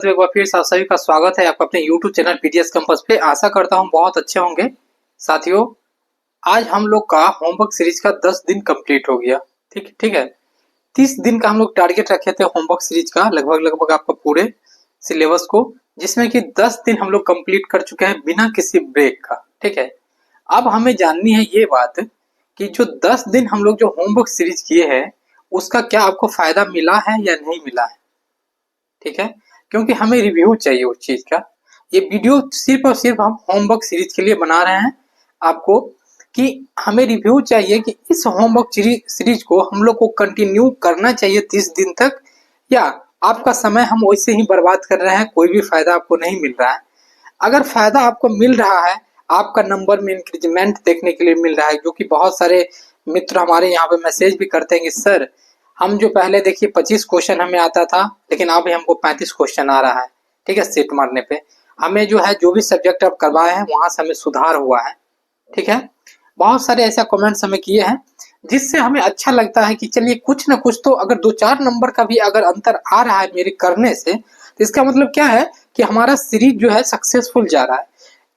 तो एक बार फिर से आप सभी का स्वागत है आपका अपने YouTube चैनल पीडीएस कैंपस पे। आशा करता हूँ बहुत अच्छे होंगे। साथियों, आज हम लोग का होमवर्क सीरीज का 10 दिन कंप्लीट हो गया। ठीक ठीक है। 30 दिन का हम लोग टारगेट रखे थे होमवर्क सीरीज का, लगभग लगभग आपका पूरे सिलेबस को, जिसमें कि 10 दिन हम लोग कंप्लीट कर चुके हैं बिना किसी ब्रेक का। ठीक है। अब हमें जाननी है ये बात कि जो 10 दिन हम लोग जो होमवर्क सीरीज किए हैं उसका क्या आपको फायदा मिला है या नहीं मिला है। ठीक है। क्योंकि हमें रिव्यू चाहिए उस चीज का। ये वीडियो सिर्फ और सिर्फ हम होमवर्क सीरीज के लिए बना रहे हैं आपको, कि हमें रिव्यू चाहिए कि इस होमवर्क सीरीज को हम लोग को कंटिन्यू करना चाहिए 30 दिन तक, या आपका समय हम वैसे ही बर्बाद कर रहे हैं, कोई भी फायदा आपको नहीं मिल रहा है। अगर फायदा आपको मिल रहा है, आपका नंबर में इंक्रीजमेंट देखने के लिए मिल रहा है, जो कि बहुत सारे मित्र हमारे यहाँ पे मैसेज भी करते हैं कि सर हम जो पहले देखिए 25 क्वेश्चन हमें आता था, लेकिन अभी हमको 35 क्वेश्चन आ रहा है। ठीक है। सेट मारने पे हमें जो है जो भी सब्जेक्ट अब करवाए हैं वहां से हमें सुधार हुआ है। ठीक है। बहुत सारे ऐसा कमेंट्स हमें किए हैं जिससे हमें अच्छा लगता है कि चलिए कुछ ना कुछ तो, अगर 2-4 नंबर का भी अगर अंतर आ रहा है मेरे करने से, तो इसका मतलब क्या है कि हमारा सीरीज जो है सक्सेसफुल जा रहा है।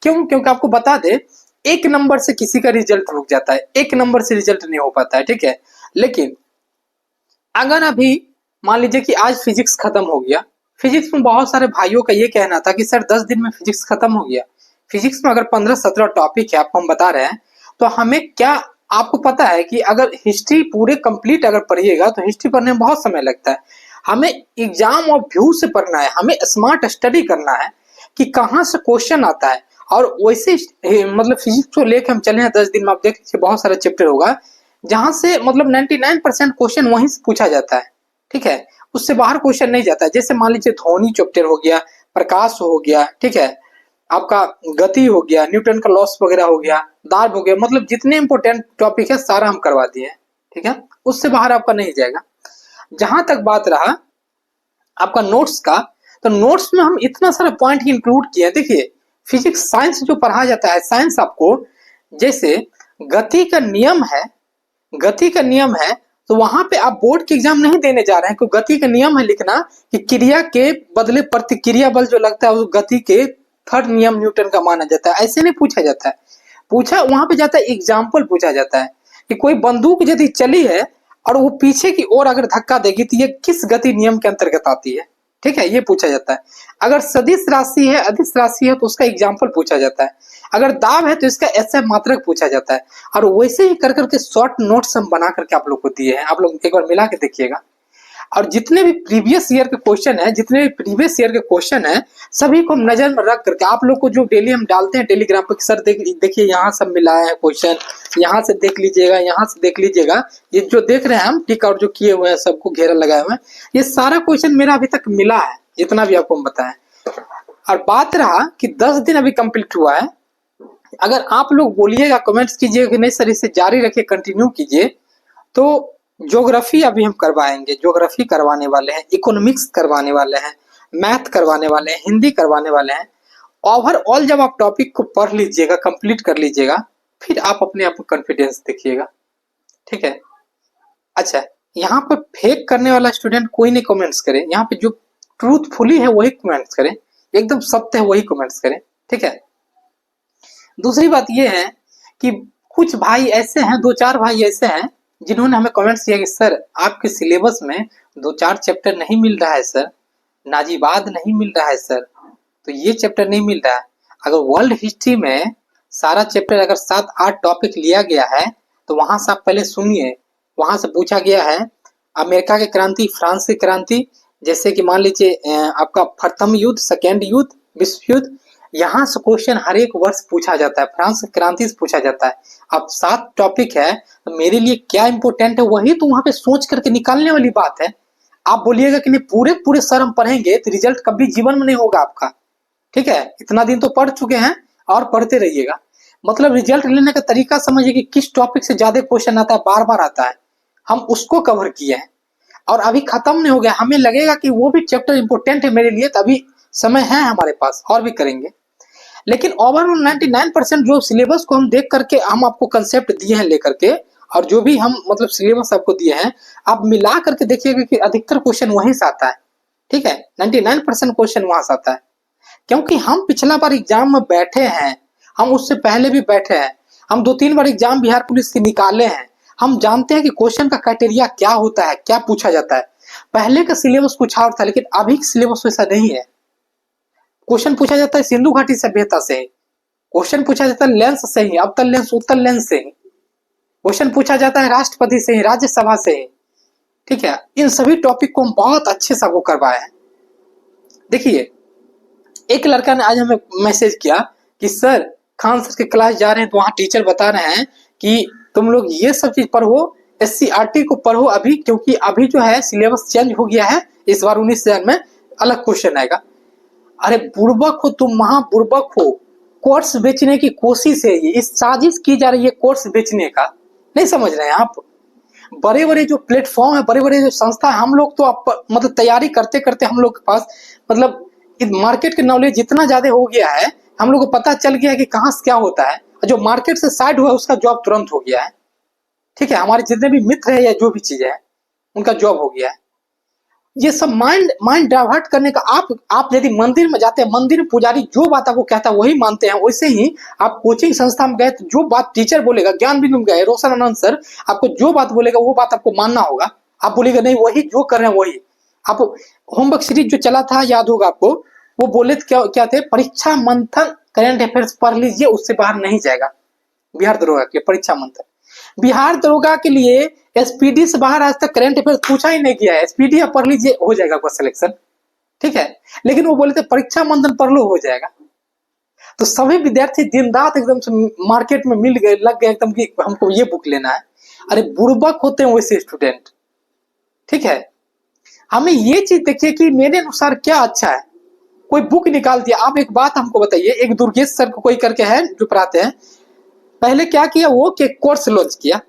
क्यों? क्योंकि आपको बता दे, एक नंबर से किसी का रिजल्ट रुक जाता है, एक नंबर से रिजल्ट नहीं हो पाता है। ठीक है। लेकिन अगर अभी मान लीजिए कि आज फिजिक्स खत्म हो गया, फिजिक्स में बहुत सारे भाइयों का ये कहना था कि सर 10 दिन में फिजिक्स खत्म हो गया। फिजिक्स में अगर 15-17 टॉपिक है, आपको हम बता रहे हैं, तो हमें क्या, आपको पता है कि अगर हिस्ट्री पूरे कंप्लीट अगर पढ़िएगा तो हिस्ट्री पढ़ने में बहुत समय लगता है। हमें एग्जाम और व्यू से पढ़ना है, हमें स्मार्ट स्टडी करना है कि कहाँ से क्वेश्चन आता है। और वैसे मतलब फिजिक्स को लेकर हम चले हैं 10 दिन में, आप देख लीजिए बहुत सारा चैप्टर होगा जहां से मतलब 99% क्वेश्चन वहीं से पूछा जाता है। ठीक है। उससे बाहर क्वेश्चन नहीं जाता है। जैसे मान लीजिए ध्वनि चैप्टर हो गया, प्रकाश हो गया, ठीक है, आपका गति हो गया, न्यूटन का लॉस वगैरह हो गया, दाब हो गया, मतलब जितने इंपॉर्टेंट टॉपिक है सारा हम करवा दिए हैं। ठीक है। उससे बाहर आपका नहीं जाएगा। जहां तक बात रहा आपका नोट्स का, तो नोट्स में हम इतना सारा पॉइंट इंक्लूड किए हैं। देखिए फिजिक्स साइंस जो पढ़ा जाता है, साइंस आपको जैसे गति का नियम है, गति का नियम है, तो वहां पे आप बोर्ड के एग्जाम नहीं देने जा रहे हैं, क्योंकि गति का नियम है लिखना कि क्रिया के बदले प्रतिक्रिया बल जो लगता है वो गति के थर्ड नियम न्यूटन का माना जाता है। ऐसे नहीं पूछा जाता है, पूछा वहां पे जाता है एग्जाम्पल पूछा जाता है कि कोई बंदूक यदि चली है और वो पीछे की ओर अगर धक्का देगी तो ये किस गति नियम के अंतर्गत आती है। ठीक है। ये पूछा जाता है। अगर सदिश राशि है, अदिश राशि है, तो उसका एग्जाम्पल पूछा जाता है। अगर दाब है तो इसका ऐसे मात्रक पूछा जाता है। और वैसे ही कर करके शॉर्ट नोट्स हम बना करके आप लोग को दिए हैं, आप लोग एक बार मिला के देखिएगा। और जितने भी प्रीवियस ईयर के क्वेश्चन है, जितने भी प्रीवियस ईयर के क्वेश्चन है, सभी को हम नजर में रख करके आप लोग को जो डेली हम डालते हैं टेलीग्राम पर, सर देखिए यहाँ सब मिला है क्वेश्चन, यहाँ से देख लीजिएगा, यहाँ से देख लीजिएगा, ये जो देख रहे हैं हम टिक आउट जो किए हुए हैं, सबको घेरा लगाए हुए हैं, ये सारा क्वेश्चन मेरा अभी तक मिला है, जितना भी आपको हम बताएं। और बात रहा कि 10 दिन अभी कंप्लीट हुआ है, अगर आप लोग बोलिएगा, कमेंट्स कीजिएगा कि नहीं सर इसे जारी रखिए, कंटिन्यू कीजिए, तो ज्योग्राफी अभी हम करवाएंगे, ज्योग्राफी करवाने वाले हैं, इकोनॉमिक्स करवाने वाले हैं, मैथ करवाने वाले हैं, हिंदी करवाने वाले हैं। ओवरऑल जब आप टॉपिक को पढ़ लीजिएगा, कंप्लीट कर लीजिएगा, फिर आप अपने आप को कॉन्फिडेंस देखिएगा। ठीक है। अच्छा, यहाँ पर फेक करने वाला स्टूडेंट कोई नहीं कमेंट्स करे, यहाँ पे जो ट्रूथफुली है वही कमेंट्स करें, एकदम सत्य है वही कमेंट्स करें। ठीक है। दूसरी बात ये है कि कुछ भाई ऐसे हैं, 2-4 भाई ऐसे हैं जिन्होंने हमें कमेंट्स किया कि सर आपके सिलेबस में 2-4 चैप्टर नहीं मिल रहा है सर, नाजीबाद नहीं मिल रहा है सर, तो ये चैप्टर नहीं मिल रहा है। अगर वर्ल्ड हिस्ट्री में सारा चैप्टर अगर 7-8 टॉपिक लिया गया है, तो वहां से आप पहले सुनिए, वहां से पूछा गया है अमेरिका की क्रांति, फ्रांस की क्रांति, जैसे कि मान लीजिए आपका प्रथम युद्ध, सेकेंड युद्ध, विश्व युद्ध, यहाँ से क्वेश्चन हर एक वर्ष पूछा जाता है, फ्रांस की क्रांति से पूछा जाता है। अब 7 टॉपिक है, तो मेरे लिए क्या इंपॉर्टेंट है वही तो वहां पे सोच करके निकालने वाली बात है। आप बोलिएगा कि नहीं पूरे पूरे सर हम पढ़ेंगे, तो रिजल्ट कभी जीवन में नहीं होगा आपका। ठीक है। इतना दिन तो पढ़ चुके हैं और पढ़ते रहिएगा। मतलब रिजल्ट लेने का तरीका समझिए कि किस टॉपिक से ज्यादा क्वेश्चन आता है, बार बार आता है, हम उसको कवर किए हैं। और अभी खत्म नहीं हो गया, हमें लगेगा कि वो भी चैप्टर इंपॉर्टेंट है मेरे लिए, तो अभी समय है हमारे पास और भी करेंगे। लेकिन ओवरऑल 99% जो सिलेबस को हम देख करके हम आपको कंसेप्ट दिए हैं लेकर के, और जो भी हम मतलब सिलेबस आपको दिए हैं, आप मिला करके देखिएगा कि अधिकतर क्वेश्चन वहीं से आता है। ठीक है, 99% क्वेश्चन वहां से आता है, क्योंकि हम पिछला बार एग्जाम में बैठे हैं, हम उससे पहले भी बैठे हैं, हम 2-3 बार एग्जाम बिहार पुलिस के निकाले हैं, हम जानते हैं कि क्वेश्चन का क्राइटेरिया क्या होता है, क्या पूछा जाता है। पहले का सिलेबस कुछ और था, लेकिन अभी का सिलेबस वैसा नहीं है। क्वेश्चन पूछा जाता है सिंधु घाटी सभ्यता से ही, क्वेश्चन पूछा जाता है लेंस से ही, अवतल लेंस उत्तल लेंस से ही, क्वेश्चन पूछा जाता है राष्ट्रपति से ही, राज्यसभा से ही। ठीक है, इन सभी टॉपिक को हम बहुत अच्छे से आपको करवाए हैं। देखिए, एक लड़का ने आज हमें मैसेज किया कि सर खान सर के क्लास जा रहे हैं तो वहां टीचर बता रहे हैं कि तुम लोग ये सब चीज पढ़ो, SCRT को पढ़ो अभी, क्योंकि अभी जो है सिलेबस चेंज हो गया है, इस बार 19,000 में अलग क्वेश्चन आएगा। अरे बुर्बक हो तुम, महा बुर्बक हो, कोर्स बेचने की कोशिश है ये, इस साजिश की जा रही है कोर्स बेचने का, नहीं समझ रहे हैं आप। बड़े बड़े जो प्लेटफॉर्म है, बड़े बड़े जो संस्था है, हम लोग तो आप मतलब तैयारी करते करते हम लोग के पास मतलब मार्केट के नॉलेज जितना ज्यादा हो गया है, हम लोग को पता चल गया है कि कहाँ से क्या होता है, जो मार्केट से साइड हुआ है उसका जॉब तुरंत हो गया है। ठीक है, हमारे जितने भी मित्र है या जो भी चीज है उनका जॉब हो गया है। ये सब माइंड डाइवर्ट करने का। आप यदि मंदिर में जाते हैं, मंदिर में पुजारी जो बात आपको कहता है वही मानते हैं, वैसे ही आप कोचिंग संस्था में गए तो जो बात टीचर बोलेगा, ज्ञान बिंदु में गए रोशन आनंद सर आपको जो बात बोलेगा वो बात आपको मानना होगा। आप बोलेगा नहीं वही जो कर रहे हैं वही। आप होमवर्क सीरीज जो चला था याद होगा आपको, वो बोले क्या क्या थे, परीक्षा मंथन करंट अफेयर्स पढ़ लीजिए, उससे बाहर नहीं जाएगा। बिहार दरोगा के परीक्षा मंथन, बिहार दरोगा के लिए SPD से बाहर आज तक करंट अफेयर्स पूछा ही नहीं गया है। SPD आप पढ़ लीजिए, हो जाएगा आपका सिलेक्शन। ठीक है, लेकिन वो बोले थे परीक्षा मंथन पढ़ लो, हो जाएगा। तो सभी विद्यार्थी दिन रात एकदम से मार्केट में मिल गए, लग गए एकदम कि हमको ये बुक लेना है। अरे बुर्बक होते हैं वैसे स्टूडेंट। ठीक है, हमें ये चीज देखिए कि मेरे अनुसार क्या अच्छा है। कोई बुक निकाल दिया, आप एक बात हमको बताइए, एक दुर्गेश सर को कोई करके है जो पढ़ाते हैं, पहले क्या किया वो कि कोर्स लॉन्च किया,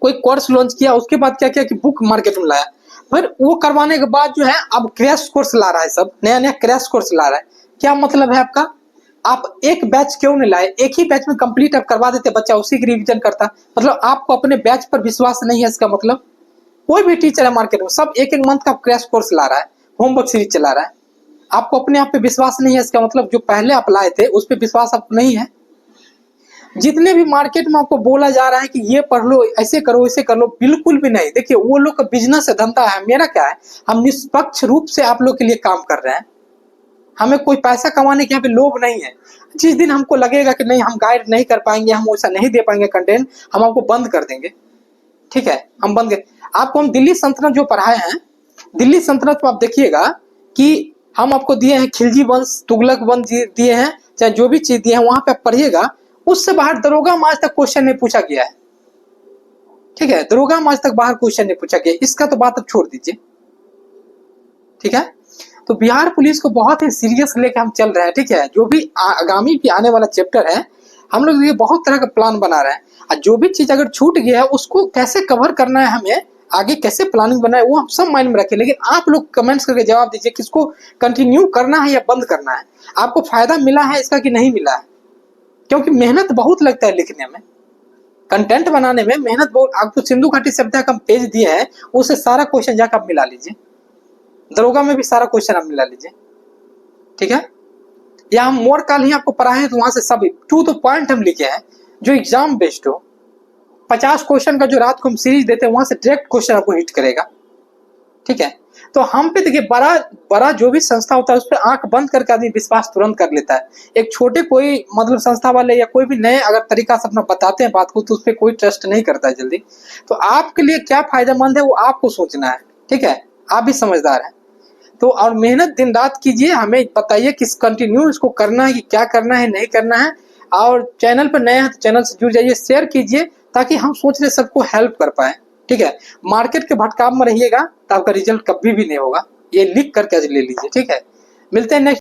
कोई कोर्स लॉन्च किया, उसके बाद क्या किया कि बुक मार्केट में लाया, फिर वो करवाने के बाद जो है अब क्रैश कोर्स ला रहा है, सब नया नया क्रैश कोर्स ला रहा है। क्या मतलब है आपका, आप एक बैच क्यों नहीं लाए, एक ही बैच में कंप्लीट आप करवा देते, बच्चा उसी की रिवीजन करता। मतलब आपको अपने बैच पर विश्वास नहीं है, इसका मतलब कोई भी टीचर है मार्केट में सब एक मंथ का क्रैश कोर्स ला रहा है, होमवर्क सीरीज चला रहा है, आपको अपने आप पे विश्वास नहीं है, इसका मतलब जो पहले आप लाए थे उस पर विश्वास आपको नहीं है। जितने भी मार्केट में आपको बोला जा रहा है कि ये पढ़ लो, ऐसे करो, ऐसे कर लो, बिल्कुल भी नहीं। देखिए वो लोग का बिजनेस है, धंधा है, मेरा क्या है, हम निष्पक्ष रूप से आप लोग के लिए काम कर रहे हैं, हमें कोई पैसा कमाने के यहाँ पे लोभ नहीं है। जिस दिन हमको लगेगा कि नहीं हम गाइड नहीं कर पाएंगे, हम वैसा नहीं दे पाएंगे कंटेंट, हम आपको बंद कर देंगे। ठीक है, हम बंद कर, आपको हम दिल्ली सल्तनत जो पढ़ाए हैं, दिल्ली सल्तनत में आप देखिएगा कि हम आपको दिए हैं खिलजी वंश, तुगलक वंश दिए हैं, चाहे जो भी चीज दिए हैं वहां पे आप पढ़िएगा, उससे बाहर दरोगा में आज तक क्वेश्चन नहीं पूछा गया है। ठीक है, दरोगा में आज तक बाहर क्वेश्चन नहीं पूछा गया, इसका तो बात अब छोड़ दीजिए। ठीक है, तो बिहार पुलिस को बहुत ही सीरियस लेके हम चल रहे हैं। ठीक है, जो भी आगामी भी आने वाला चैप्टर है, हम लोग ये बहुत तरह का प्लान बना रहे हैं, और जो भी चीज अगर छूट गया है उसको कैसे कवर करना है, हमें आगे कैसे प्लानिंग बनाए, वो हम सब माइंड में रखें। लेकिन आप लोग कमेंट्स करके जवाब दीजिए, किसको कंटिन्यू करना है या बंद करना है, आपको फायदा मिला है इसका कि नहीं मिला है, क्योंकि मेहनत बहुत लगता है लिखने में, कंटेंट बनाने में मेहनत बहुत। आपको सिंधु घाटी सभ्यता का पेज दिया है, उससे सारा क्वेश्चन जाकर आप मिला लीजिए, दरोगा में भी सारा क्वेश्चन आप मिला लीजिए। ठीक है, या हम मोर काल ही आपको पढ़ाए हैं तो वहां से सब टू द पॉइंट हम लिखे हैं, जो एग्जाम बेस्ड हो। 50 क्वेश्चन का जो रात को हम सीरीज देते हैं वहां से डायरेक्ट क्वेश्चन आपको हिट करेगा। ठीक है, तो हम पे देखिए बड़ा बड़ा जो भी संस्था होता है उस पर आंख बंद करके आदमी विश्वास तुरंत कर लेता है। एक छोटे कोई मतलब संस्था वाले या कोई भी नए अगर तरीका से अपना बताते हैं बात को, तो उस पर कोई ट्रस्ट नहीं करता है जल्दी। तो आपके लिए क्या फायदेमंद है वो आपको सोचना है। ठीक है, आप भी समझदार हैं तो, और मेहनत दिन रात कीजिए, हमें बताइए किस कंटिन्यू इसको करना है कि क्या करना है नहीं करना है। और चैनल पर नए हैं तो चैनल से जुड़ जाइए, शेयर कीजिए, ताकि हम सोच रहे सबको हेल्प कर पाए। ठीक है, मार्केट के भटकाव में रहिएगा तो आपका रिजल्ट कभी भी नहीं होगा, ये लिख करके ले लीजिए। ठीक है, मिलते हैं नेक्स्ट